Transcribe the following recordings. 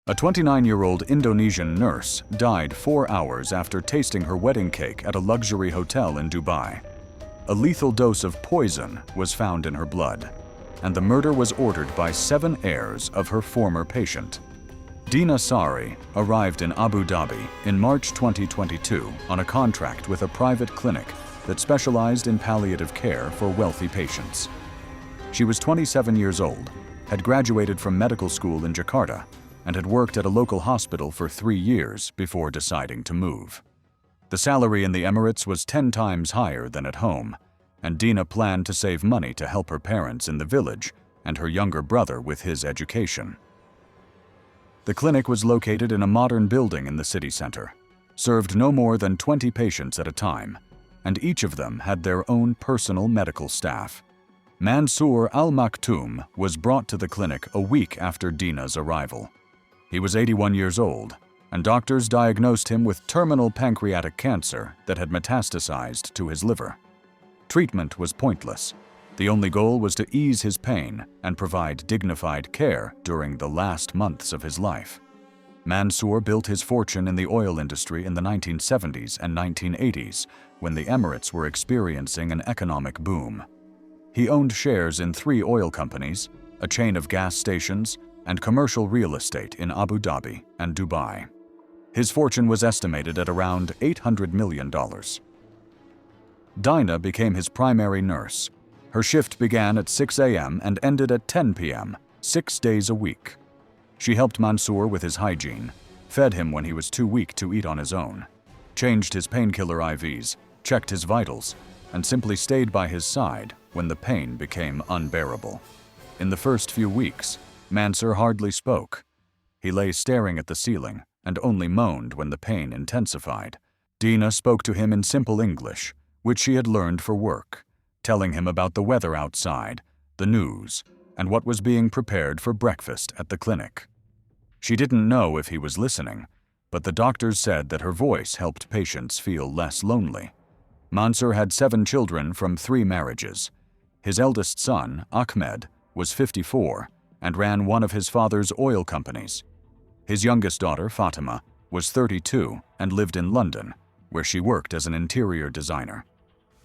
A 29-year-old Indonesian nurse died 4 hours after tasting her wedding cake at a luxury hotel in Dubai. A lethal dose of poison was found in her blood, and the murder was ordered by 7 heirs of her former patient. Dina Sari arrived in Abu Dhabi in March 2022 on a contract with a private clinic that specialized in palliative care for wealthy patients. She was 27 years old, had graduated from medical school in Jakarta, and had worked at a local hospital for 3 years before deciding to move. The salary in the Emirates was 10 times higher than at home, and Dina planned to save money to help her parents in the village and her younger brother with his education. The clinic was located in a modern building in the city center, served no more than 20 patients at a time, and each of them had their own personal medical staff. Mansour Al-Maktoum was brought to the clinic a week after Dina's arrival. He was 81 years old, and doctors diagnosed him with terminal pancreatic cancer that had metastasized to his liver. Treatment was pointless. The only goal was to ease his pain and provide dignified care during the last months of his life. Mansour built his fortune in the oil industry in the 1970s and 1980s, when the Emirates were experiencing an economic boom. He owned shares in 3 oil companies, a chain of gas stations, and commercial real estate in Abu Dhabi and Dubai. His fortune was estimated at around $800 million. Dina became his primary nurse. Her shift began at 6 a.m. and ended at 10 p.m., 6 days a week. She helped Mansour with his hygiene, fed him when he was too weak to eat on his own, changed his painkiller IVs, checked his vitals, and simply stayed by his side when the pain became unbearable. In the first few weeks, Mansour hardly spoke. He lay staring at the ceiling and only moaned when the pain intensified. Dina spoke to him in simple English, which she had learned for work, telling him about the weather outside, the news, and what was being prepared for breakfast at the clinic. She didn't know if he was listening, but the doctors said that her voice helped patients feel less lonely. Mansour had 7 children from 3 marriages. His eldest son, Ahmed, was 54 and ran one of his father's oil companies. His youngest daughter, Fatima, was 32 and lived in London, where she worked as an interior designer.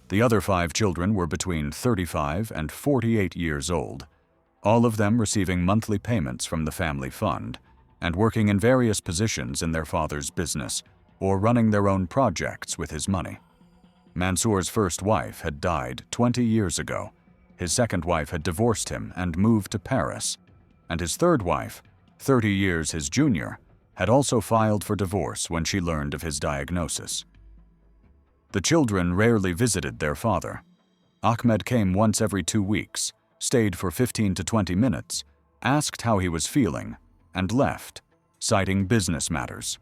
The other 5 children were between 35 and 48 years old, all of them receiving monthly payments from the family fund and working in various positions in their father's business or running their own projects with his money. Mansour's first wife had died 20 years ago. His second wife had divorced him and moved to Paris, and his third wife, 30 years his junior, had also filed for divorce when she learned of his diagnosis. The children rarely visited their father. Ahmed came once every 2 weeks, stayed for 15 to 20 minutes, asked how he was feeling, and left, citing business matters.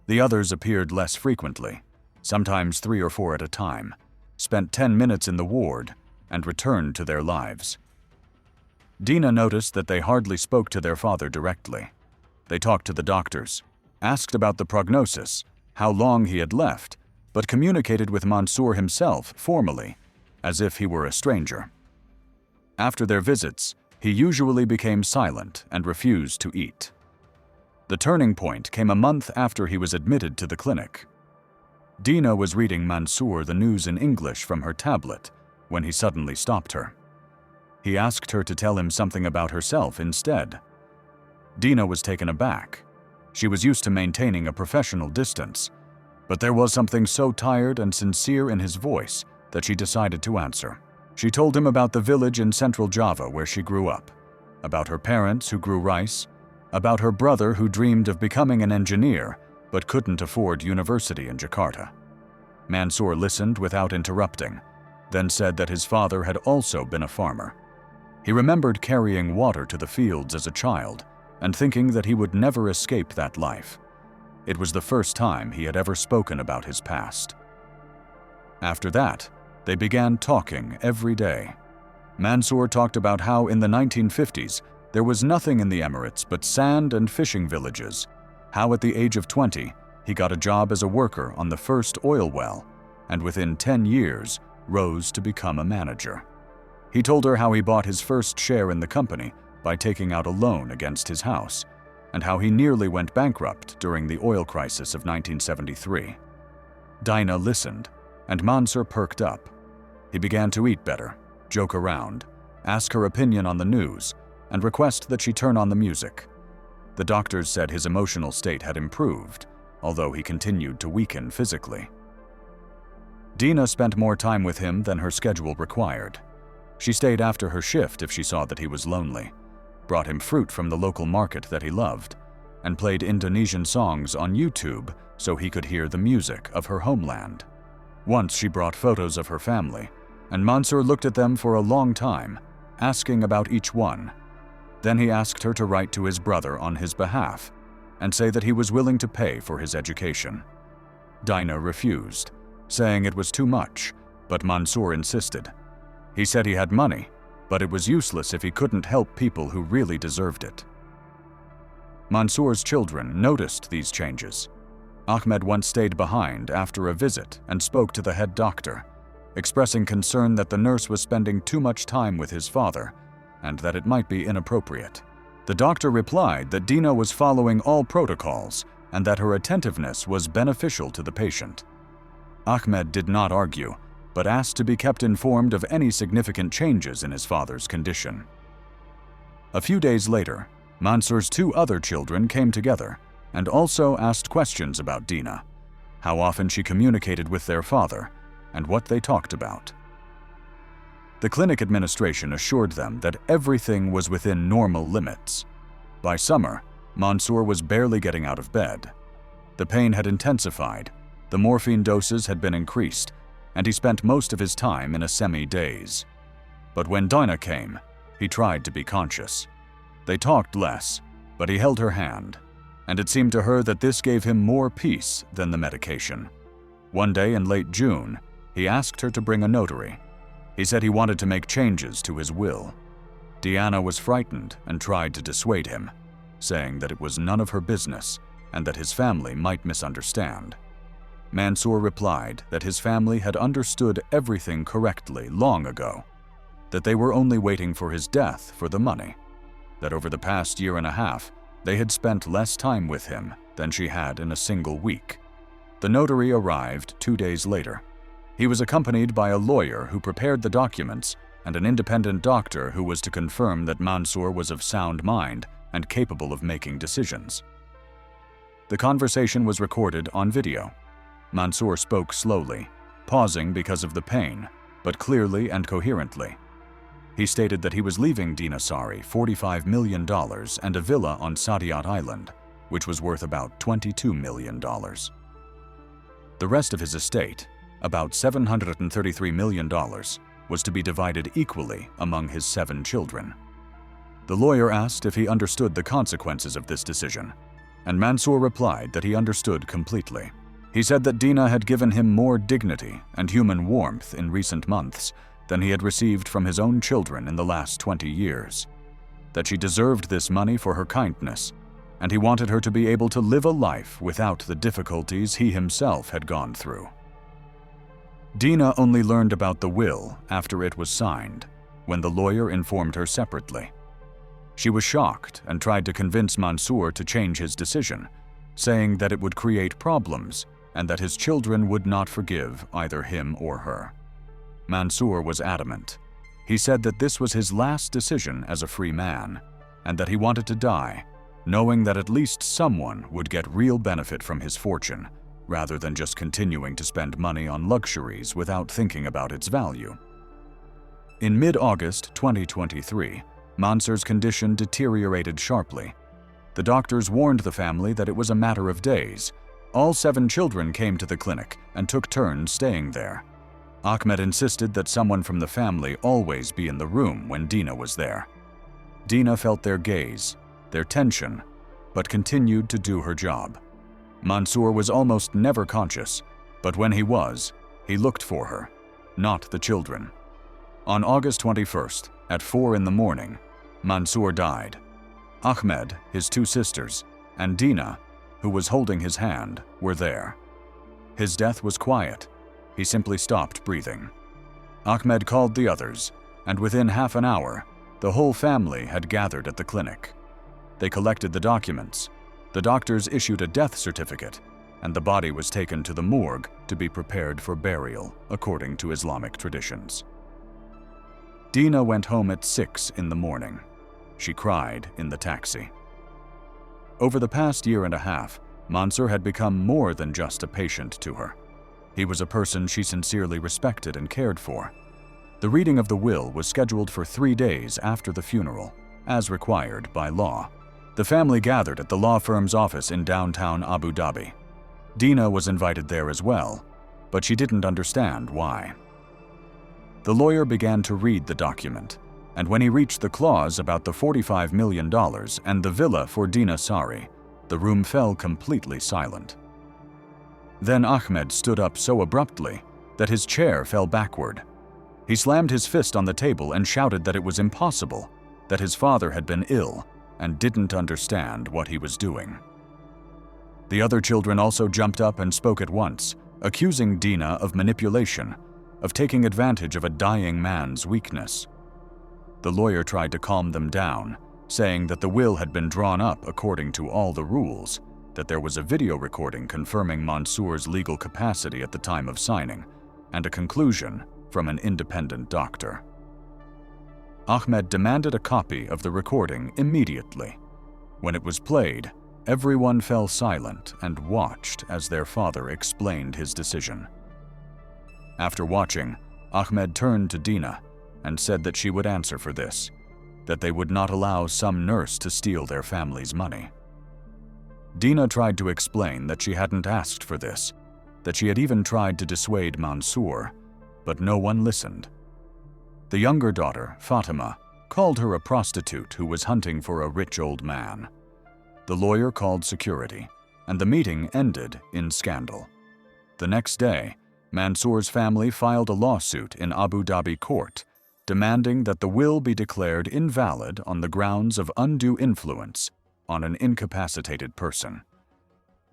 The others appeared less frequently, sometimes 3 or 4 at a time, spent 10 minutes in the ward, and returned to their lives. Dina noticed that they hardly spoke to their father directly. They talked to the doctors, asked about the prognosis, how long he had left, but communicated with Mansour himself formally, as if he were a stranger. After their visits, he usually became silent and refused to eat. The turning point came a month after he was admitted to the clinic. Dina was reading Mansour the news in English from her tablet when he suddenly stopped her. He asked her to tell him something about herself instead. Dina was taken aback. She was used to maintaining a professional distance, but there was something so tired and sincere in his voice that she decided to answer. She told him about the village in central Java where she grew up, about her parents who grew rice, about her brother who dreamed of becoming an engineer but couldn't afford university in Jakarta. Mansour listened without interrupting, then said that his father had also been a farmer. He remembered carrying water to the fields as a child and thinking that he would never escape that life. It was the first time he had ever spoken about his past. After that, they began talking every day. Mansour talked about how in the 1950s there was nothing in the Emirates but sand and fishing villages, how at the age of 20 he got a job as a worker on the first oil well, and within 10 years rose to become a manager. He told her how he bought his first share in the company by taking out a loan against his house, and how he nearly went bankrupt during the oil crisis of 1973. Dina listened, and Mansur perked up. He began to eat better, joke around, ask her opinion on the news, and request that she turn on the music. The doctors said his emotional state had improved, although he continued to weaken physically. Dina spent more time with him than her schedule required. She stayed after her shift if she saw that he was lonely, brought him fruit from the local market that he loved, and played Indonesian songs on YouTube so he could hear the music of her homeland. Once she brought photos of her family, and Mansur looked at them for a long time, asking about each one. Then he asked her to write to his brother on his behalf and say that he was willing to pay for his education. Dina refused, saying it was too much, but Mansur insisted. He said he had money, but it was useless if he couldn't help people who really deserved it. Mansur's children noticed these changes. Ahmed once stayed behind after a visit and spoke to the head doctor, expressing concern that the nurse was spending too much time with his father and that it might be inappropriate. The doctor replied that Dina was following all protocols and that her attentiveness was beneficial to the patient. Ahmed did not argue, but asked to be kept informed of any significant changes in his father's condition. A few days later, Mansur's two other children came together and also asked questions about Dina, how often she communicated with their father, and what they talked about. The clinic administration assured them that everything was within normal limits. By summer, Mansur was barely getting out of bed. The pain had intensified, the morphine doses had been increased, and he spent most of his time in a semi-daze. But when Dina came, he tried to be conscious. They talked less, but he held her hand, and it seemed to her that this gave him more peace than the medication. One day in late June, he asked her to bring a notary. He said he wanted to make changes to his will. Diana was frightened and tried to dissuade him, saying that it was none of her business and that his family might misunderstand. Mansur replied that his family had understood everything correctly long ago, that they were only waiting for his death for the money, that over the past year and a half, they had spent less time with him than she had in a single week. The notary arrived 2 days later. He was accompanied by a lawyer who prepared the documents and an independent doctor who was to confirm that Mansur was of sound mind and capable of making decisions. The conversation was recorded on video. Mansur spoke slowly, pausing because of the pain, but clearly and coherently. He stated that he was leaving Dina Sari $45 million and a villa on Saadiyat Island, which was worth about $22 million. The rest of his estate, about $733 million, was to be divided equally among his 7 children. The lawyer asked if he understood the consequences of this decision, and Mansur replied that he understood completely. He said that Dina had given him more dignity and human warmth in recent months than he had received from his own children in the last 20 years, that she deserved this money for her kindness, and he wanted her to be able to live a life without the difficulties he himself had gone through. Dina only learned about the will after it was signed, when the lawyer informed her separately. She was shocked and tried to convince Mansur to change his decision, saying that it would create problems and that his children would not forgive either him or her. Mansur was adamant. He said that this was his last decision as a free man, and that he wanted to die, knowing that at least someone would get real benefit from his fortune, rather than just continuing to spend money on luxuries without thinking about its value. In mid-August 2023, Mansur's condition deteriorated sharply. The doctors warned the family that it was a matter of days. All 7 children came to the clinic and took turns staying there. Ahmed insisted that someone from the family always be in the room when Dina was there. Dina felt their gaze, their tension, but continued to do her job. Mansur was almost never conscious, but when he was, he looked for her, not the children. On August 21st, at 4 in the morning, Mansur died. Ahmed, his 2 sisters, and Dina, who was holding his hand, were there. His death was quiet. He simply stopped breathing. Ahmed called the others, and within half an hour, the whole family had gathered at the clinic. They collected the documents. The doctors issued a death certificate, and the body was taken to the morgue to be prepared for burial, according to Islamic traditions. Dina went home at 6 in the morning. She cried in the taxi. Over the past year and a half, Mansur had become more than just a patient to her. He was a person she sincerely respected and cared for. The reading of the will was scheduled for 3 days after the funeral, as required by law. The family gathered at the law firm's office in downtown Abu Dhabi. Dina was invited there as well, but she didn't understand why. The lawyer began to read the document, and when he reached the clause about the $45 million and the villa for Dina Sari, the room fell completely silent. Then Ahmed stood up so abruptly that his chair fell backward. He slammed his fist on the table and shouted that it was impossible, that his father had been ill and didn't understand what he was doing. The other children also jumped up and spoke at once, accusing Dina of manipulation, of taking advantage of a dying man's weakness. The lawyer tried to calm them down, saying that the will had been drawn up according to all the rules, that there was a video recording confirming Mansur's legal capacity at the time of signing, and a conclusion from an independent doctor. Ahmed demanded a copy of the recording immediately. When it was played, everyone fell silent and watched as their father explained his decision. After watching, Ahmed turned to Dina and said that she would answer for this, that they would not allow some nurse to steal their family's money. Dina tried to explain that she hadn't asked for this, that she had even tried to dissuade Mansur, but no one listened. The younger daughter, Fatima, called her a prostitute who was hunting for a rich old man. The lawyer called security, and the meeting ended in scandal. The next day, Mansur's family filed a lawsuit in Abu Dhabi court, demanding that the will be declared invalid on the grounds of undue influence on an incapacitated person.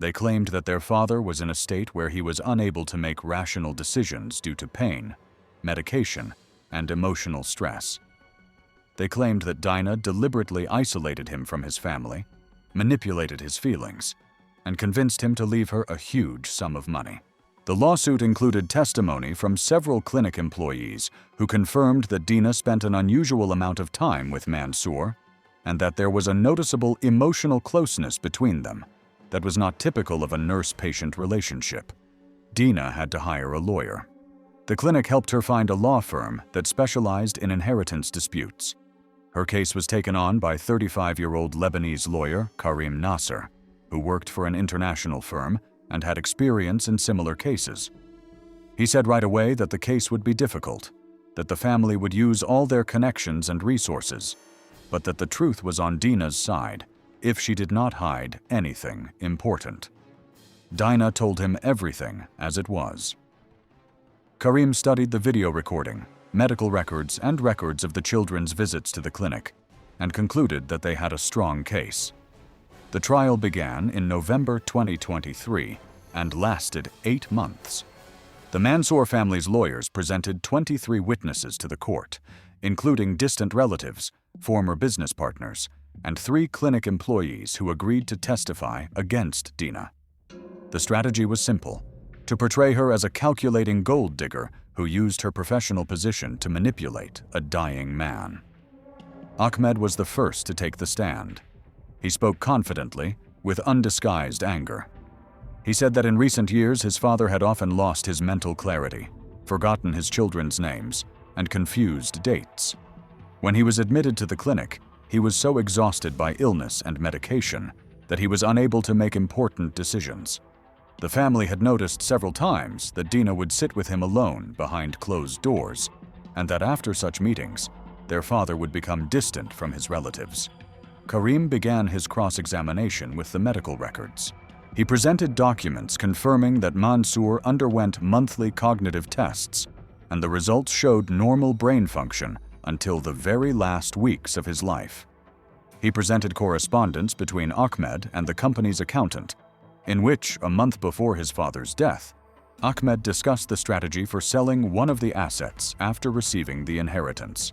They claimed that their father was in a state where he was unable to make rational decisions due to pain, medication, and emotional stress. They claimed that Dina deliberately isolated him from his family, manipulated his feelings, and convinced him to leave her a huge sum of money. The lawsuit included testimony from several clinic employees who confirmed that Dina spent an unusual amount of time with Mansur and that there was a noticeable emotional closeness between them that was not typical of a nurse-patient relationship. Dina had to hire a lawyer. The clinic helped her find a law firm that specialized in inheritance disputes. Her case was taken on by 35-year-old Lebanese lawyer Karim Nasser, who worked for an international firm and had experience in similar cases. He said right away that the case would be difficult, that the family would use all their connections and resources, but that the truth was on Dina's side if she did not hide anything important. Dina told him everything as it was. Karim studied the video recording, medical records, and records of the children's visits to the clinic, and concluded that they had a strong case. The trial began in November 2023 and lasted 8 months. The Mansour family's lawyers presented 23 witnesses to the court, including distant relatives, former business partners, and 3 clinic employees who agreed to testify against Dina. The strategy was simple: to portray her as a calculating gold digger who used her professional position to manipulate a dying man. Ahmed was the first to take the stand. He spoke confidently, with undisguised anger. He said that in recent years his father had often lost his mental clarity, forgotten his children's names, and confused dates. When he was admitted to the clinic, he was so exhausted by illness and medication that he was unable to make important decisions. The family had noticed several times that Dina would sit with him alone behind closed doors, and that after such meetings, their father would become distant from his relatives. Karim began his cross-examination with the medical records. He presented documents confirming that Mansur underwent monthly cognitive tests, and the results showed normal brain function until the very last weeks of his life. He presented correspondence between Ahmed and the company's accountant, in which, a month before his father's death, Ahmed discussed the strategy for selling one of the assets after receiving the inheritance.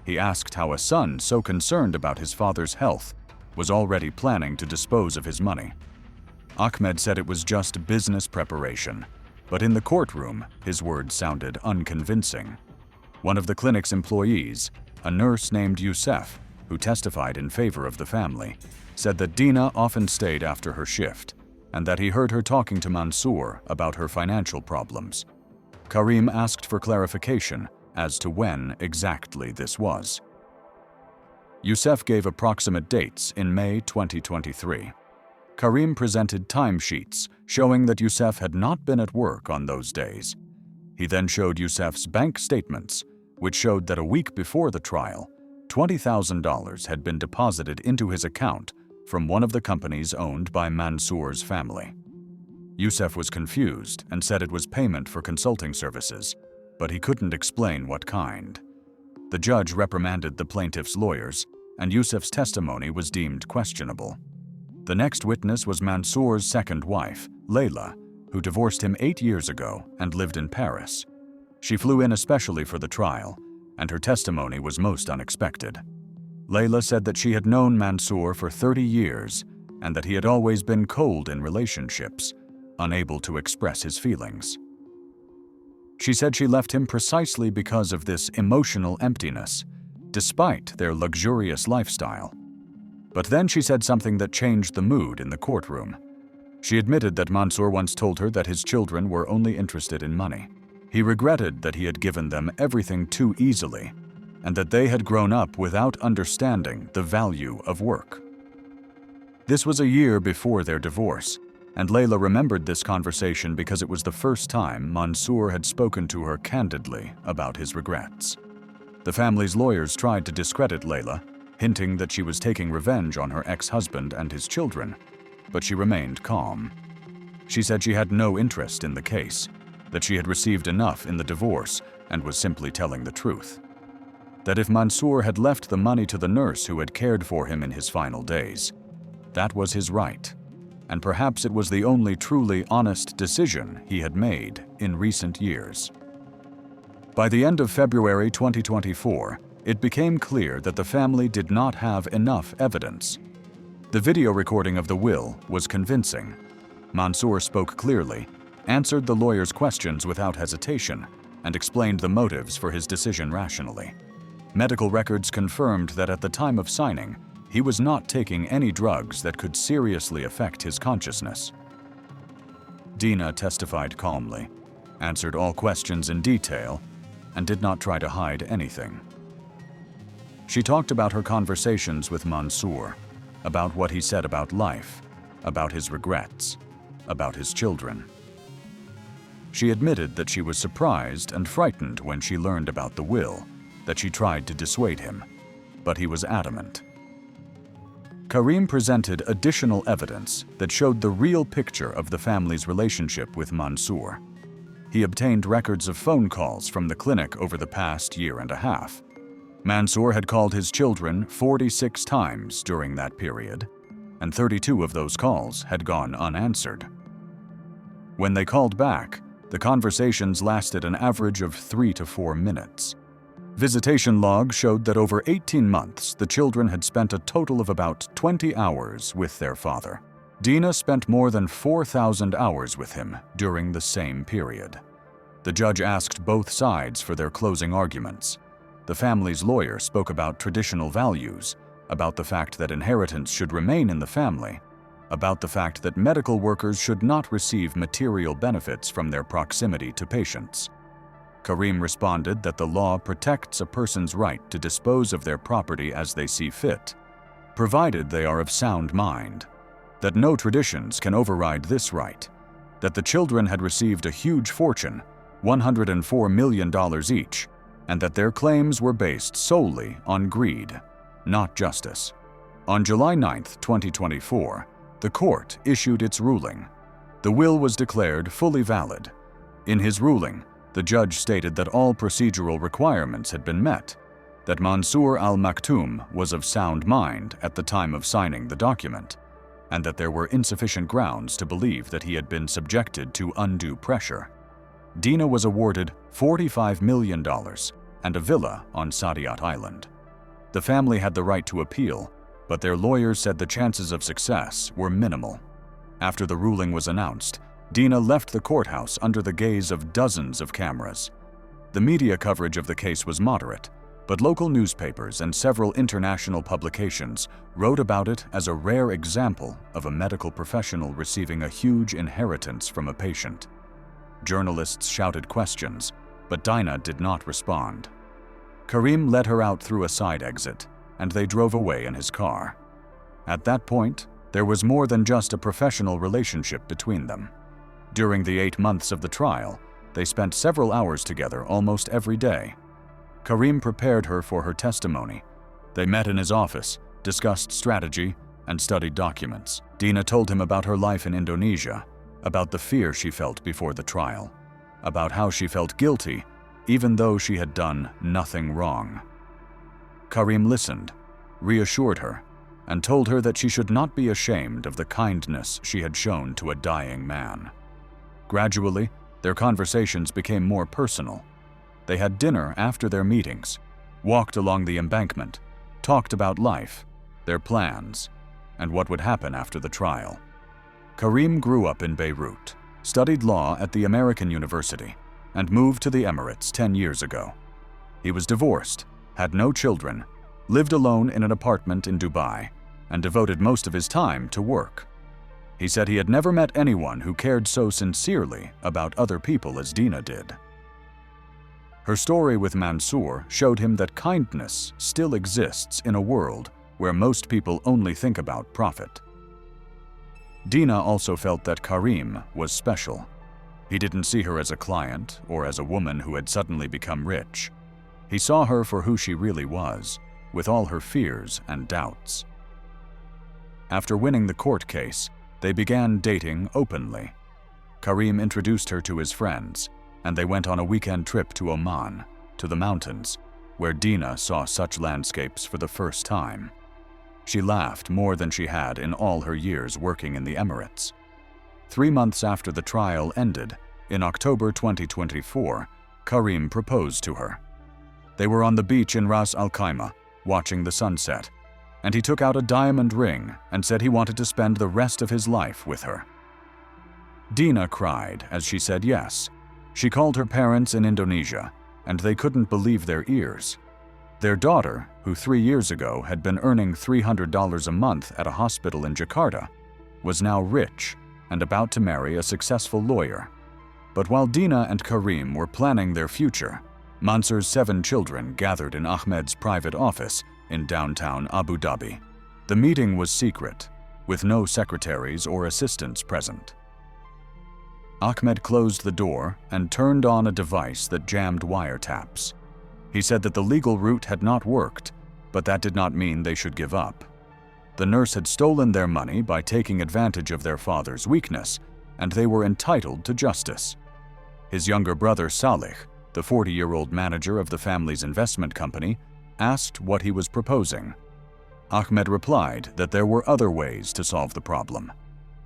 He asked how a son so concerned about his father's health was already planning to dispose of his money. Ahmed said it was just business preparation, but in the courtroom, his words sounded unconvincing. One of the clinic's employees, a nurse named Youssef, who testified in favor of the family, said that Dina often stayed after her shift and that he heard her talking to Mansour about her financial problems. Karim asked for clarification as to when exactly this was. Youssef gave approximate dates in May 2023. Karim presented timesheets showing that Youssef had not been at work on those days. He then showed Youssef's bank statements, which showed that a week before the trial, $20,000 had been deposited into his account from one of the companies owned by Mansour's family. Youssef was confused and said it was payment for consulting services, but he couldn't explain what kind. The judge reprimanded the plaintiff's lawyers, and Youssef's testimony was deemed questionable. The next witness was Mansour's second wife, Layla, who divorced him 8 years ago and lived in Paris. She flew in especially for the trial, and her testimony was most unexpected. Layla said that she had known Mansour for 30 years and that he had always been cold in relationships, unable to express his feelings. She said she left him precisely because of this emotional emptiness, despite their luxurious lifestyle. But then she said something that changed the mood in the courtroom. She admitted that Mansour once told her that his children were only interested in money. He regretted that he had given them everything too easily, and that they had grown up without understanding the value of work. This was a year before their divorce, and Layla remembered this conversation because it was the first time Mansour had spoken to her candidly about his regrets. The family's lawyers tried to discredit Layla, hinting that she was taking revenge on her ex-husband and his children, but she remained calm. She said she had no interest in the case, that she had received enough in the divorce and was simply telling the truth. That if Mansour had left the money to the nurse who had cared for him in his final days, that was his right, and perhaps it was the only truly honest decision he had made in recent years. By the end of February 2024, it became clear that the family did not have enough evidence. The video recording of the will was convincing. Mansour spoke clearly, answered the lawyer's questions without hesitation, and explained the motives for his decision rationally. Medical records confirmed that at the time of signing, he was not taking any drugs that could seriously affect his consciousness. Dina testified calmly, answered all questions in detail, and did not try to hide anything. She talked about her conversations with Mansour, about what he said about life, about his regrets, about his children. She admitted that she was surprised and frightened when she learned about the will, that she tried to dissuade him, but he was adamant. Karim presented additional evidence that showed the real picture of the family's relationship with Mansour. He obtained records of phone calls from the clinic over the past year and a half. Mansour had called his children 46 times during that period, and 32 of those calls had gone unanswered. When they called back, the conversations lasted an average of 3 to 4 minutes. Visitation logs showed that over 18 months, the children had spent a total of about 20 hours with their father. Dina spent more than 4,000 hours with him during the same period. The judge asked both sides for their closing arguments. The family's lawyer spoke about traditional values, about the fact that inheritance should remain in the family, about the fact that medical workers should not receive material benefits from their proximity to patients. Karim responded that the law protects a person's right to dispose of their property as they see fit, provided they are of sound mind, that no traditions can override this right, that the children had received a huge fortune, $104 million each, and that their claims were based solely on greed, not justice. On July 9, 2024, the court issued its ruling. The will was declared fully valid. In his ruling, the judge stated that all procedural requirements had been met, that Mansour al-Maktoum was of sound mind at the time of signing the document, and that there were insufficient grounds to believe that he had been subjected to undue pressure. Dina was awarded $45 million and a villa on Saadiyat Island. The family had the right to appeal, but their lawyers said the chances of success were minimal. After the ruling was announced, Dina left the courthouse under the gaze of dozens of cameras. The media coverage of the case was moderate, but local newspapers and several international publications wrote about it as a rare example of a medical professional receiving a huge inheritance from a patient. Journalists shouted questions, but Dina did not respond. Karim led her out through a side exit, and they drove away in his car. At that point, there was more than just a professional relationship between them. During the 8 months of the trial, they spent several hours together almost every day. Karim prepared her for her testimony. They met in his office, discussed strategy, and studied documents. Dina told him about her life in Indonesia, about the fear she felt before the trial, about how she felt guilty even though she had done nothing wrong. Karim listened, reassured her, and told her that she should not be ashamed of the kindness she had shown to a dying man. Gradually, their conversations became more personal. They had dinner after their meetings, walked along the embankment, talked about life, their plans, and what would happen after the trial. Karim grew up in Beirut, studied law at the American University, and moved to the Emirates 10 years ago. He was divorced, had no children, lived alone in an apartment in Dubai, and devoted most of his time to work. He said he had never met anyone who cared so sincerely about other people as Dina did. Her story with Mansour showed him that kindness still exists in a world where most people only think about profit. Dina also felt that Karim was special. He didn't see her as a client or as a woman who had suddenly become rich. He saw her for who she really was, with all her fears and doubts. After winning the court case, they began dating openly. Karim introduced her to his friends, and they went on a weekend trip to Oman, to the mountains, where Dina saw such landscapes for the first time. She laughed more than she had in all her years working in the Emirates. 3 months after the trial ended, in October 2024, Karim proposed to her. They were on the beach in Ras Al Khaimah, watching the sunset, and he took out a diamond ring and said he wanted to spend the rest of his life with her. Dina cried as she said yes. She called her parents in Indonesia, and they couldn't believe their ears. Their daughter, who 3 years ago had been earning $300 a month at a hospital in Jakarta, was now rich and about to marry a successful lawyer. But while Dina and Karim were planning their future, Mansour's 7 children gathered in Ahmed's private office in downtown Abu Dhabi. The meeting was secret, with no secretaries or assistants present. Ahmed closed the door and turned on a device that jammed wiretaps. He said that the legal route had not worked, but that did not mean they should give up. The nurse had stolen their money by taking advantage of their father's weakness, and they were entitled to justice. His younger brother Salih, the 40-year-old manager of the family's investment company, asked what he was proposing. Ahmed replied that there were other ways to solve the problem.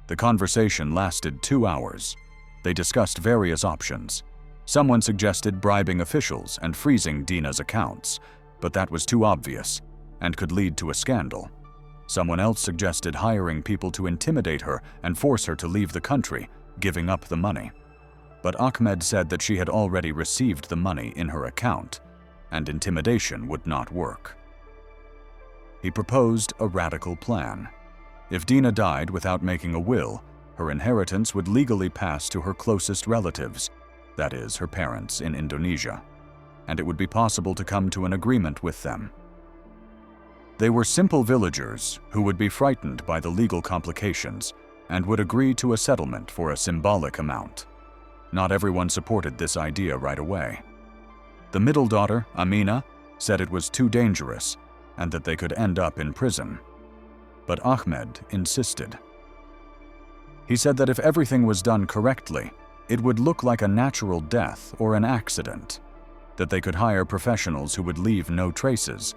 The conversation lasted 2 hours. They discussed various options. Someone suggested bribing officials and freezing Dina's accounts, but that was too obvious and could lead to a scandal. Someone else suggested hiring people to intimidate her and force her to leave the country, giving up the money. But Ahmed said that she had already received the money in her account, and intimidation would not work. He proposed a radical plan. If Dina died without making a will, her inheritance would legally pass to her closest relatives, that is, her parents in Indonesia, and it would be possible to come to an agreement with them. They were simple villagers who would be frightened by the legal complications and would agree to a settlement for a symbolic amount. Not everyone supported this idea right away. The middle daughter, Amina, said it was too dangerous and that they could end up in prison. But Ahmed insisted. He said that if everything was done correctly, it would look like a natural death or an accident, that they could hire professionals who would leave no traces,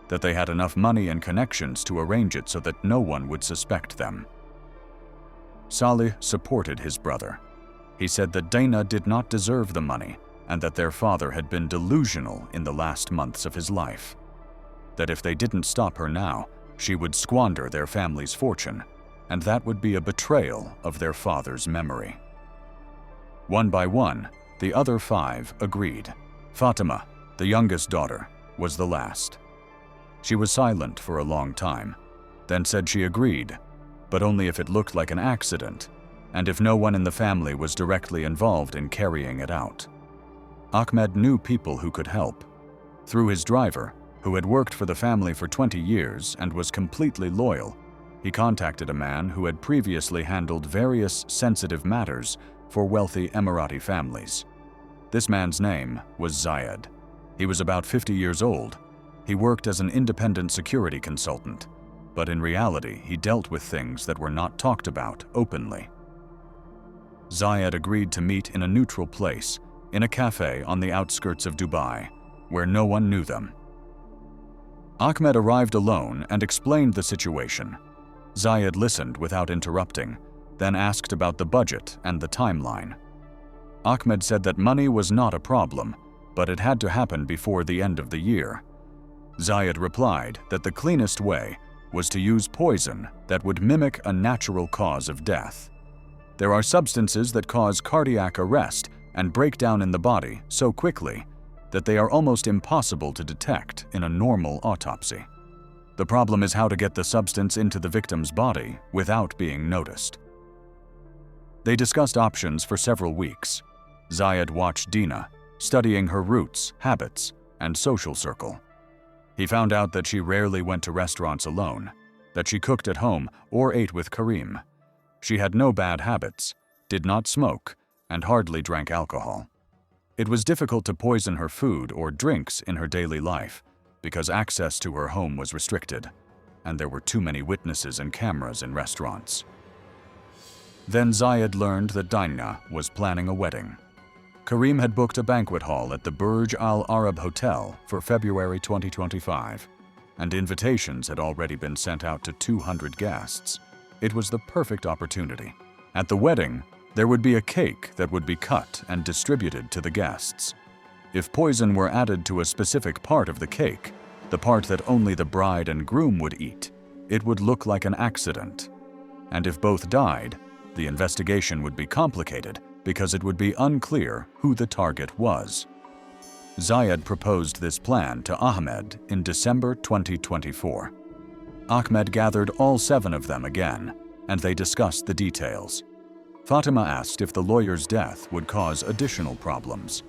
that they had enough money and connections to arrange it so that no one would suspect them. Salih supported his brother. He said that Dina did not deserve the money and that their father had been delusional in the last months of his life. That if they didn't stop her now, She would squander their family's fortune, and that would be a betrayal of their father's memory. One by one, the other 5 agreed. Fatima, the youngest daughter, was the last. She was silent for a long time, then said she agreed, but only if it looked like an accident, and if no one in the family was directly involved in carrying it out. Ahmed knew people who could help. Through his driver, who had worked for the family for 20 years and was completely loyal, he contacted a man who had previously handled various sensitive matters for wealthy Emirati families. This man's name was Zayed. He was about 50 years old. He worked as an independent security consultant, but in reality he dealt with things that were not talked about openly. Zayed agreed to meet in a neutral place, in a cafe on the outskirts of Dubai, where no one knew them. Ahmed arrived alone and explained the situation. Zayed listened without interrupting, then asked about the budget and the timeline. Ahmed said that money was not a problem, but it had to happen before the end of the year. Zayed replied that the cleanest way was to use poison that would mimic a natural cause of death. There are substances that cause cardiac arrest and breakdown in the body so quickly that they are almost impossible to detect in a normal autopsy. The problem is how to get the substance into the victim's body without being noticed. They discussed options for several weeks. Zayed watched Dina, studying her roots, habits, and social circle. He found out that she rarely went to restaurants alone, that she cooked at home or ate with Karim. She had no bad habits, did not smoke, and hardly drank alcohol. It was difficult to poison her food or drinks in her daily life because access to her home was restricted, and there were too many witnesses and cameras in restaurants. Then Zayed learned that Dina was planning a wedding. Karim had booked a banquet hall at the Burj Al Arab Hotel for February 2025, and invitations had already been sent out to 200 guests. It was the perfect opportunity. At the wedding, there would be a cake that would be cut and distributed to the guests. If poison were added to a specific part of the cake, the part that only the bride and groom would eat, it would look like an accident. And if both died, the investigation would be complicated because it would be unclear who the target was. Zayed proposed this plan to Ahmed in December 2024. Ahmed gathered all 7 of them again, and they discussed the details. Fatima asked if the lawyer's death would cause additional problems.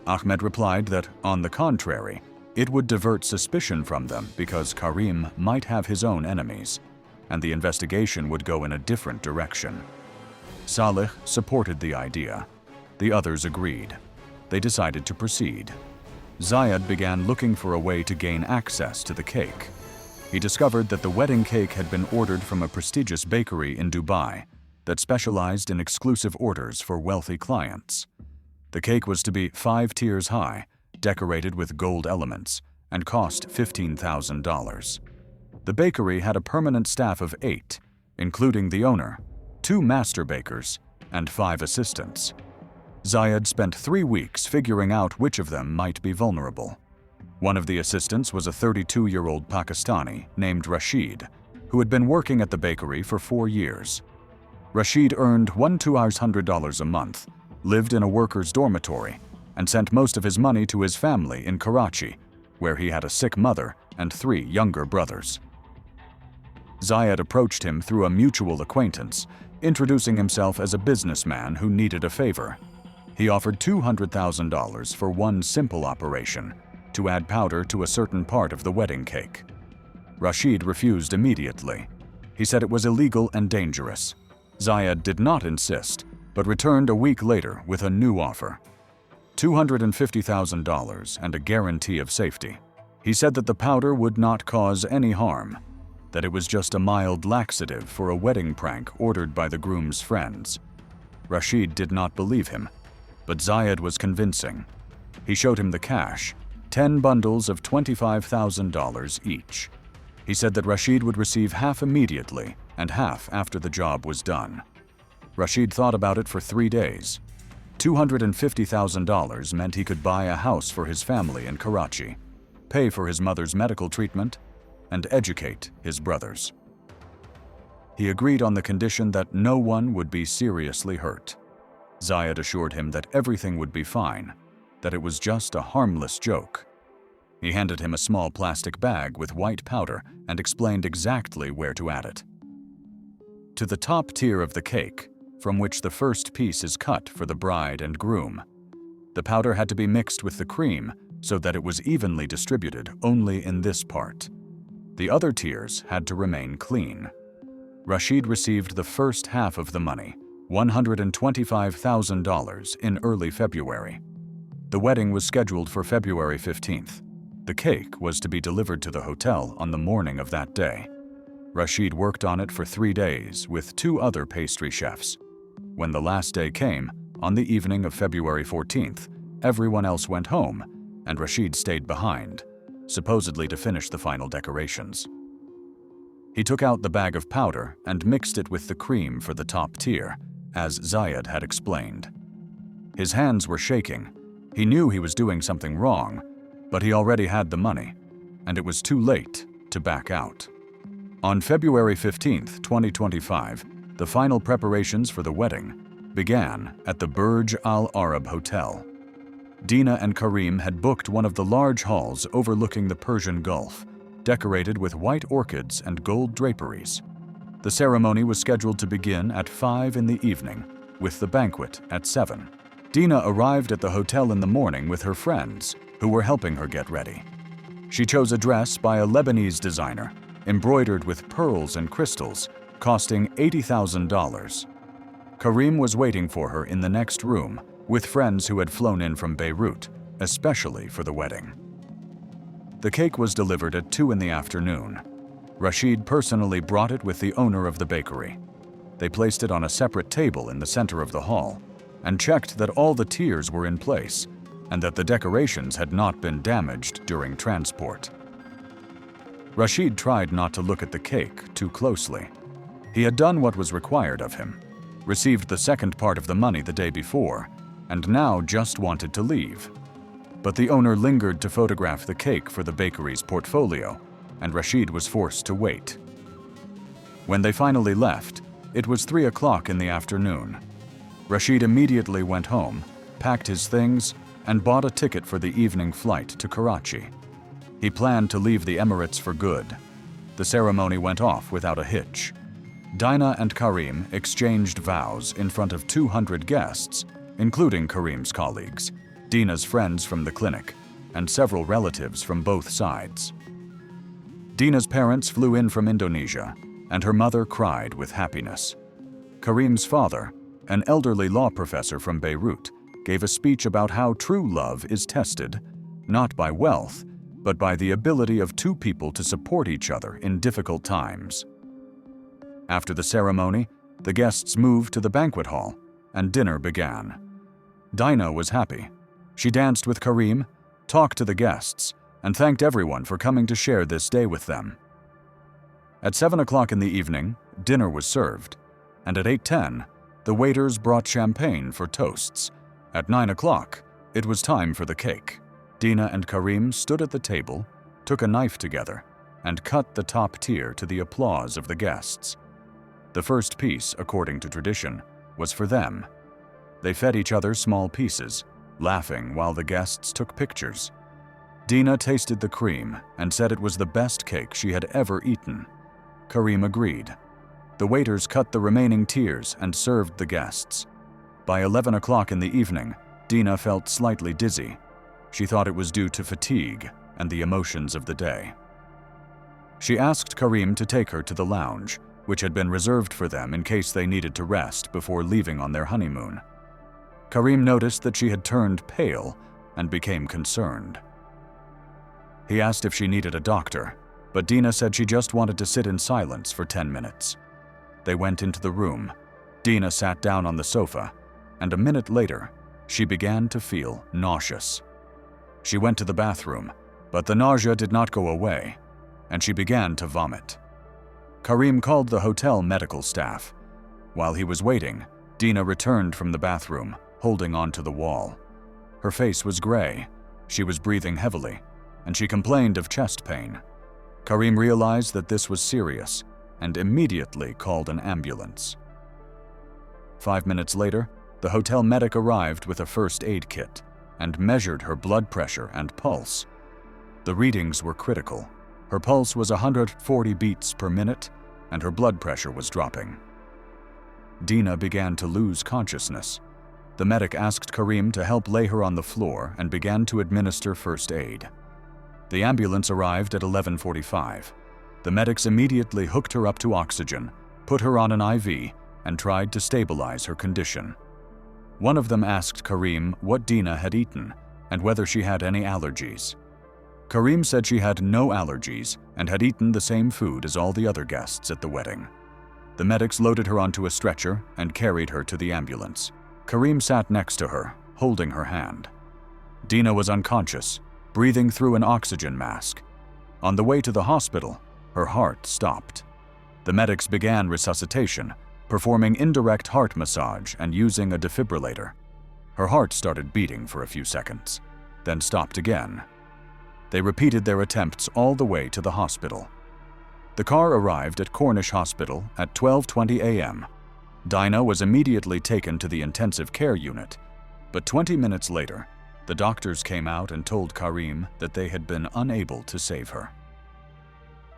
Ahmed replied that, on the contrary, it would divert suspicion from them because Karim might have his own enemies, and the investigation would go in a different direction. Salih supported the idea. The others agreed. They decided to proceed. Zayed began looking for a way to gain access to the cake. He discovered that the wedding cake had been ordered from a prestigious bakery in Dubai that specialized in exclusive orders for wealthy clients. The cake was to be 5 tiers high, decorated with gold elements, and cost $15,000. The bakery had a permanent staff of 8, including the owner, 2 master bakers, and 5 assistants. Zayed spent 3 weeks figuring out which of them might be vulnerable. One of the assistants was a 32-year-old Pakistani named Rashid, who had been working at the bakery for 4 years. Rashid earned $1,200 a month, lived in a worker's dormitory, and sent most of his money to his family in Karachi, where he had a sick mother and 3 younger brothers. Zayed approached him through a mutual acquaintance, introducing himself as a businessman who needed a favor. He offered $200,000 for one simple operation, to add powder to a certain part of the wedding cake. Rashid refused immediately. He said it was illegal and dangerous. Zayed did not insist, but returned a week later with a new offer: $250,000 and a guarantee of safety. He said that the powder would not cause any harm, that it was just a mild laxative for a wedding prank ordered by the groom's friends. Rashid did not believe him, but Zayed was convincing. He showed him the cash, 10 bundles of $25,000 each. He said that Rashid would receive half immediately and half after the job was done. Rashid thought about it for 3 days. $250,000 meant he could buy a house for his family in Karachi, pay for his mother's medical treatment, and educate his brothers. He agreed on the condition that no one would be seriously hurt. Zayed assured him that everything would be fine, that it was just a harmless joke. He handed him a small plastic bag with white powder and explained exactly where to add it. To the top tier of the cake, from which the first piece is cut for the bride and groom, the powder had to be mixed with the cream so that it was evenly distributed only in this part. The other tiers had to remain clean. Rashid received the first half of the money, $125,000, in early February. The wedding was scheduled for February 15th. The cake was to be delivered to the hotel on the morning of that day. Rashid worked on it for 3 days with 2 other pastry chefs. When the last day came, on the evening of February 14th, everyone else went home, and Rashid stayed behind, supposedly to finish the final decorations. He took out the bag of powder and mixed it with the cream for the top tier, as Zayed had explained. His hands were shaking. He knew he was doing something wrong, but he already had the money, and it was too late to back out. On February 15th, 2025, the final preparations for the wedding began at the Burj Al Arab Hotel. Dina and Karim had booked one of the large halls overlooking the Persian Gulf, decorated with white orchids and gold draperies. The ceremony was scheduled to begin at 5 in the evening, with the banquet at 7. Dina arrived at the hotel in the morning with her friends, who were helping her get ready. She chose a dress by a Lebanese designer, embroidered with pearls and crystals, costing $80,000. Karim was waiting for her in the next room, with friends who had flown in from Beirut, especially for the wedding. The cake was delivered at 2 in the afternoon. Rashid personally brought it with the owner of the bakery. They placed it on a separate table in the center of the hall and checked that all the tiers were in place and that the decorations had not been damaged during transport. Rashid tried not to look at the cake too closely. He had done what was required of him, received the second part of the money the day before, and now just wanted to leave. But the owner lingered to photograph the cake for the bakery's portfolio, and Rashid was forced to wait. When they finally left, it was 3 o'clock in the afternoon. Rashid immediately went home, packed his things, and bought a ticket for the evening flight to Karachi. He planned to leave the Emirates for good. The ceremony went off without a hitch. Dina and Karim exchanged vows in front of 200 guests, including Karim's colleagues, Dina's friends from the clinic, and several relatives from both sides. Dina's parents flew in from Indonesia, and her mother cried with happiness. Karim's father, an elderly law professor from Beirut, gave a speech about how true love is tested, not by wealth, but by the ability of 2 people to support each other in difficult times. After the ceremony, the guests moved to the banquet hall, and dinner began. Dina was happy. She danced with Karim, talked to the guests, and thanked everyone for coming to share this day with them. At 7 o'clock in the evening, dinner was served, and at 8:10, the waiters brought champagne for toasts. At 9 o'clock, it was time for the cake. Dina and Karim stood at the table, took a knife together, and cut the top tier to the applause of the guests. The first piece, according to tradition, was for them. They fed each other small pieces, laughing while the guests took pictures. Dina tasted the cream and said it was the best cake she had ever eaten. Karim agreed. The waiters cut the remaining tiers and served the guests. By 11 o'clock in the evening, Dina felt slightly dizzy. She thought it was due to fatigue and the emotions of the day. She asked Karim to take her to the lounge, which had been reserved for them in case they needed to rest before leaving on their honeymoon. Karim noticed that she had turned pale and became concerned. He asked if she needed a doctor, but Dina said she just wanted to sit in silence for 10 minutes. They went into the room. Dina sat down on the sofa, and a minute later, she began to feel nauseous. She went to the bathroom, but the nausea did not go away, and she began to vomit. Karim called the hotel medical staff. While he was waiting, Dina returned from the bathroom, holding onto the wall. Her face was gray, she was breathing heavily, and she complained of chest pain. Karim realized that this was serious and immediately called an ambulance. 5 minutes later, the hotel medic arrived with a first aid kit and measured her blood pressure and pulse. The readings were critical. Her pulse was 140 beats per minute, and her blood pressure was dropping. Dina began to lose consciousness. The medic asked Karim to help lay her on the floor and began to administer first aid. The ambulance arrived at 11:45. The medics immediately hooked her up to oxygen, put her on an IV, and tried to stabilize her condition. One of them asked Karim what Dina had eaten and whether she had any allergies. Karim said she had no allergies and had eaten the same food as all the other guests at the wedding. The medics loaded her onto a stretcher and carried her to the ambulance. Karim sat next to her, holding her hand. Dina was unconscious, breathing through an oxygen mask. On the way to the hospital, her heart stopped. The medics began resuscitation, performing indirect heart massage and using a defibrillator. Her heart started beating for a few seconds, then stopped again. They repeated their attempts all the way to the hospital. The car arrived at Cornish Hospital at 12:20 a.m. Dina was immediately taken to the intensive care unit, but 20 minutes later, the doctors came out and told Karim that they had been unable to save her.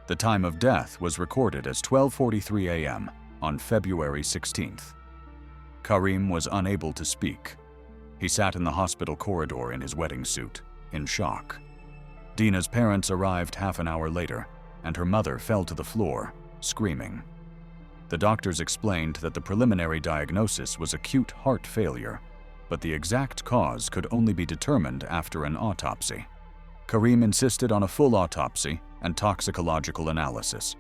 The time of death was recorded as 12:43 a.m. on February 16th. Karim was unable to speak. He sat in the hospital corridor in his wedding suit, in shock. Dina's parents arrived half an hour later, and her mother fell to the floor, screaming. The doctors explained that the preliminary diagnosis was acute heart failure, but the exact cause could only be determined after an autopsy. Karim insisted on a full autopsy and toxicological analysis.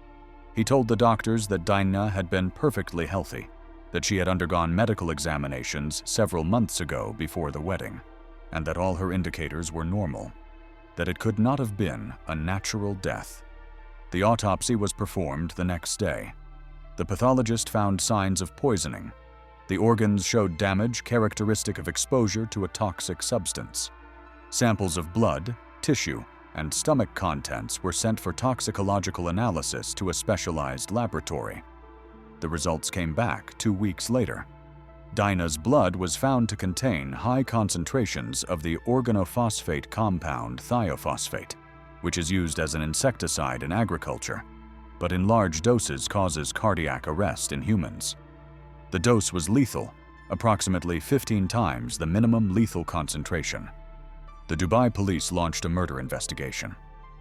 He told the doctors that Dina had been perfectly healthy, that she had undergone medical examinations several months ago before the wedding, and that all her indicators were normal, that it could not have been a natural death. The autopsy was performed the next day. The pathologist found signs of poisoning. The organs showed damage characteristic of exposure to a toxic substance. Samples of blood, tissue, and stomach contents were sent for toxicological analysis to a specialized laboratory. The results came back 2 weeks later. Dina's blood was found to contain high concentrations of the organophosphate compound thiophosphate, which is used as an insecticide in agriculture, but in large doses causes cardiac arrest in humans. The dose was lethal, approximately 15 times the minimum lethal concentration. The Dubai police launched a murder investigation.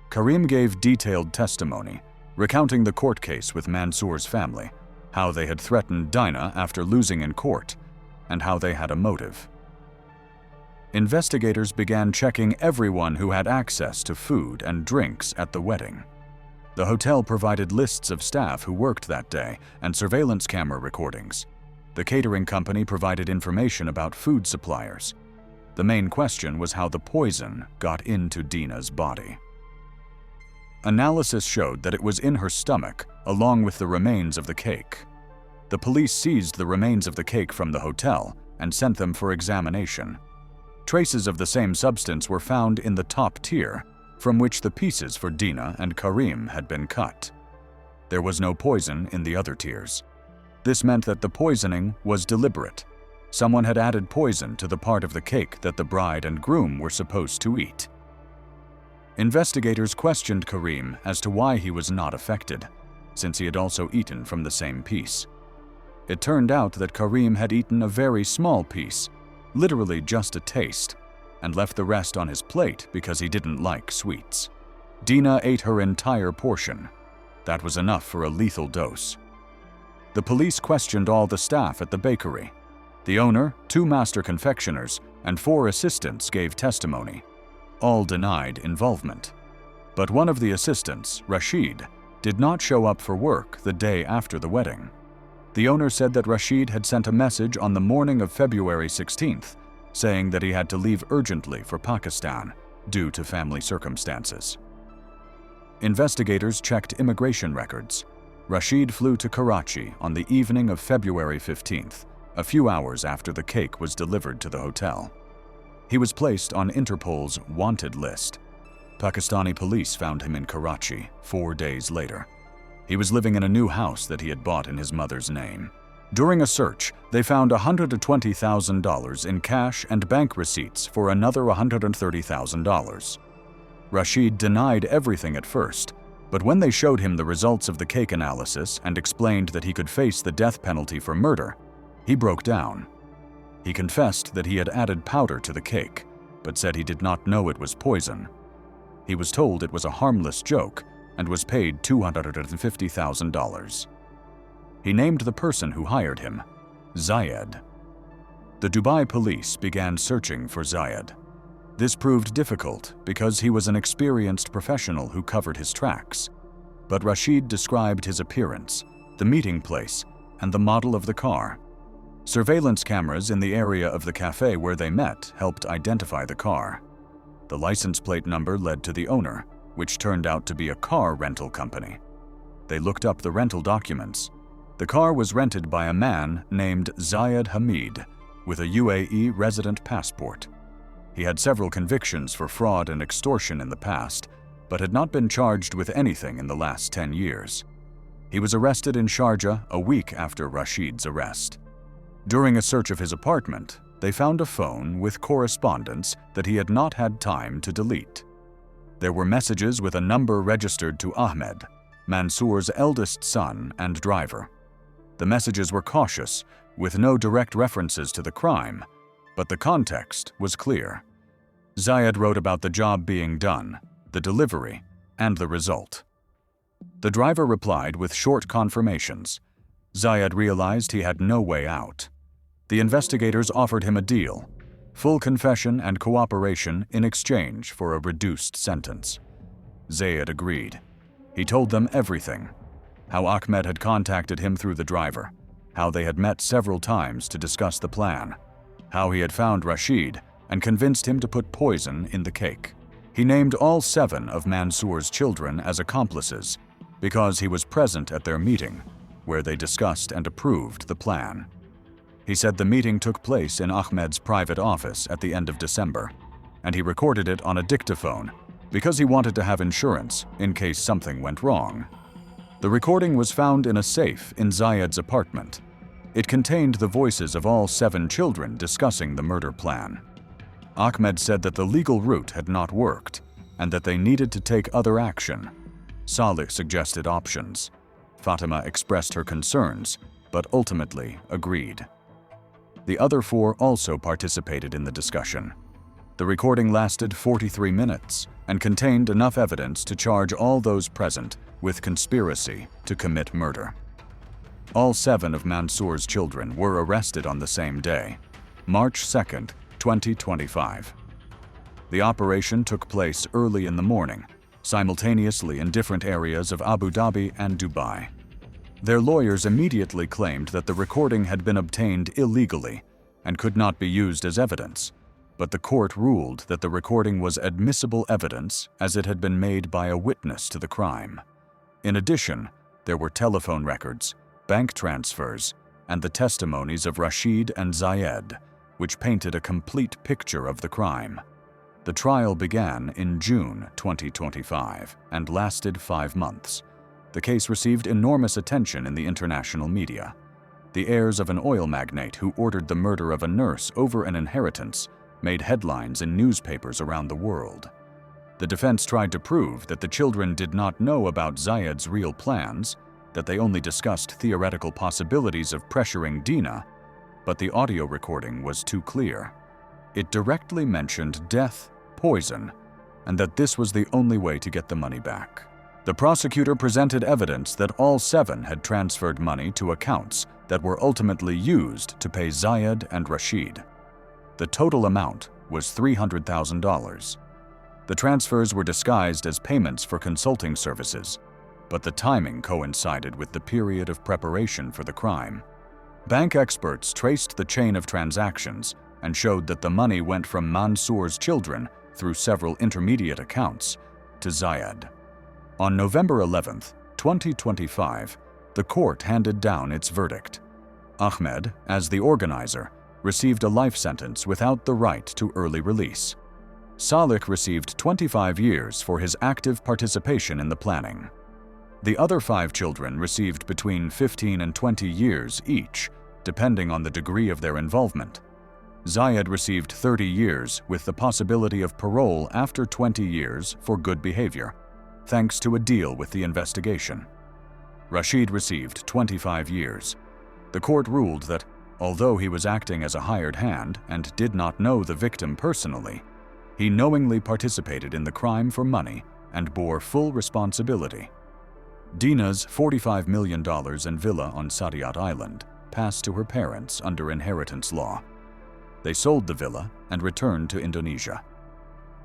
Karim gave detailed testimony, recounting the court case with Mansour's family, how they had threatened Dina after losing in court, and how they had a motive. Investigators began checking everyone who had access to food and drinks at the wedding. The hotel provided lists of staff who worked that day and surveillance camera recordings. The catering company provided information about food suppliers. The main question was how the poison got into Dina's body. Analysis showed that it was in her stomach, along with the remains of the cake. The police seized the remains of the cake from the hotel and sent them for examination. Traces of the same substance were found in the top tier, from which the pieces for Dina and Karim had been cut. There was no poison in the other tiers. This meant that the poisoning was deliberate. Someone had added poison to the part of the cake that the bride and groom were supposed to eat. Investigators questioned Karim as to why he was not affected, since he had also eaten from the same piece. It turned out that Karim had eaten a very small piece, literally just a taste, and left the rest on his plate because he didn't like sweets. Dina ate her entire portion. That was enough for a lethal dose. The police questioned all the staff at the bakery. The owner, 2 master confectioners, and 4 assistants gave testimony. All denied involvement. But one of the assistants, Rashid, did not show up for work the day after the wedding. The owner said that Rashid had sent a message on the morning of February 16th, saying that he had to leave urgently for Pakistan due to family circumstances. Investigators checked immigration records. Rashid flew to Karachi on the evening of February 15th, a few hours after the cake was delivered to the hotel. He was placed on Interpol's wanted list. Pakistani police found him in Karachi 4 days later. He was living in a new house that he had bought in his mother's name. During a search, they found $120,000 in cash and bank receipts for another $130,000. Rashid denied everything at first, but when they showed him the results of the cake analysis and explained that he could face the death penalty for murder, he broke down. He confessed that he had added powder to the cake, but said he did not know it was poison. He was told it was a harmless joke and was paid $250,000. He named the person who hired him, Zayed. The Dubai police began searching for Zayed. This proved difficult because he was an experienced professional who covered his tracks. But Rashid described his appearance, the meeting place, and the model of the car. Surveillance cameras in the area of the cafe where they met helped identify the car. The license plate number led to the owner, which turned out to be a car rental company. They looked up the rental documents. The car was rented by a man named Zayed Hamid with a UAE resident passport. He had several convictions for fraud and extortion in the past, but had not been charged with anything in the last 10 years. He was arrested in Sharjah a week after Rashid's arrest. During a search of his apartment, they found a phone with correspondence that he had not had time to delete. There were messages with a number registered to Ahmed, Mansour's eldest son and driver. The messages were cautious, with no direct references to the crime, but the context was clear. Zayed wrote about the job being done, the delivery, and the result. The driver replied with short confirmations. Zayed realized he had no way out. The investigators offered him a deal: full confession and cooperation in exchange for a reduced sentence. Zayed agreed. He told them everything: how Ahmed had contacted him through the driver, how they had met several times to discuss the plan, how he had found Rashid and convinced him to put poison in the cake. He named all 7 of Mansour's children as accomplices because he was present at their meeting, where they discussed and approved the plan. He said the meeting took place in Ahmed's private office at the end of December, and he recorded it on a dictaphone because he wanted to have insurance in case something went wrong. The recording was found in a safe in Zayed's apartment. It contained the voices of all 7 children discussing the murder plan. Ahmed said that the legal route had not worked and that they needed to take other action. Salih suggested options. Fatima expressed her concerns, but ultimately agreed. The other 4 also participated in the discussion. The recording lasted 43 minutes and contained enough evidence to charge all those present with conspiracy to commit murder. All 7 of Mansour's children were arrested on the same day, March 2, 2025. The operation took place early in the morning, simultaneously in different areas of Abu Dhabi and Dubai. Their lawyers immediately claimed that the recording had been obtained illegally and could not be used as evidence, but the court ruled that the recording was admissible evidence as it had been made by a witness to the crime. In addition, there were telephone records, bank transfers, and the testimonies of Rashid and Zayed, which painted a complete picture of the crime. The trial began in June 2025 and lasted 5 months. The case received enormous attention in the international media. The heirs of an oil magnate who ordered the murder of a nurse over an inheritance made headlines in newspapers around the world. The defense tried to prove that the children did not know about Zayed's real plans, that they only discussed theoretical possibilities of pressuring Dina, but the audio recording was too clear. It directly mentioned death, poison, and that this was the only way to get the money back. The prosecutor presented evidence that all 7 had transferred money to accounts that were ultimately used to pay Zayed and Rashid. The total amount was $300,000. The transfers were disguised as payments for consulting services, but the timing coincided with the period of preparation for the crime. Bank experts traced the chain of transactions and showed that the money went from Mansour's children through several intermediate accounts to Zayed. On November 11, 2025, the court handed down its verdict. Ahmed, as the organizer, received a life sentence without the right to early release. Salih received 25 years for his active participation in the planning. The other 5 children received between 15 and 20 years each, depending on the degree of their involvement. Zayed received 30 years with the possibility of parole after 20 years for good behavior, thanks to a deal with the investigation. Rashid received 25 years. The court ruled that, although he was acting as a hired hand and did not know the victim personally, he knowingly participated in the crime for money and bore full responsibility. Dina's $45 million and villa on Saadiyat Island passed to her parents under inheritance law. They sold the villa and returned to Indonesia.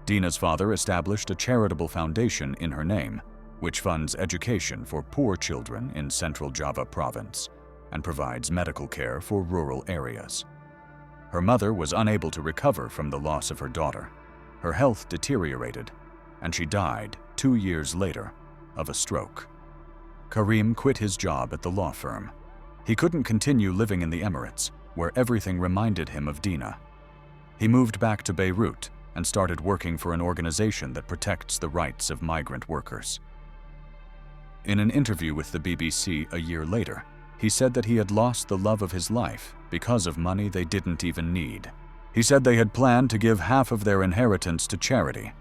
Dina's father established a charitable foundation in her name, which funds education for poor children in Central Java province and provides medical care for rural areas. Her mother was unable to recover from the loss of her daughter. Her health deteriorated, and she died 2 years later of a stroke. Karim quit his job at the law firm. He couldn't continue living in the Emirates, where everything reminded him of Dina. He moved back to Beirut and started working for an organization that protects the rights of migrant workers. In an interview with the BBC a year later, he said that he had lost the love of his life because of money they didn't even need. He said they had planned to give half of their inheritance to charity,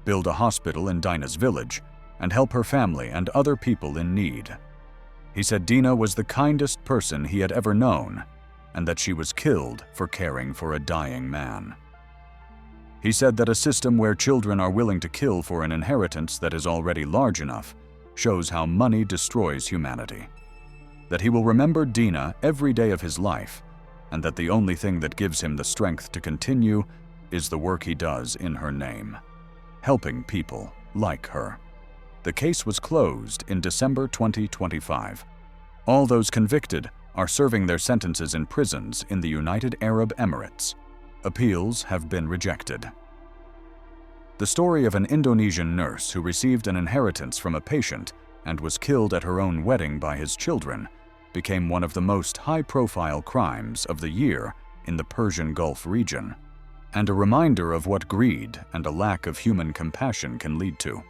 build a hospital in Dina's village, and help her family and other people in need. He said Dina was the kindest person he had ever known, and that she was killed for caring for a dying man. He said that a system where children are willing to kill for an inheritance that is already large enough shows how money destroys humanity. That he will remember Dina every day of his life, and that the only thing that gives him the strength to continue is the work he does in her name, helping people like her. The case was closed in December 2025. All those convicted are serving their sentences in prisons in the United Arab Emirates. Appeals have been rejected. The story of an Indonesian nurse who received an inheritance from a patient and was killed at her own wedding by his children became one of the most high-profile crimes of the year in the Persian Gulf region, and a reminder of what greed and a lack of human compassion can lead to.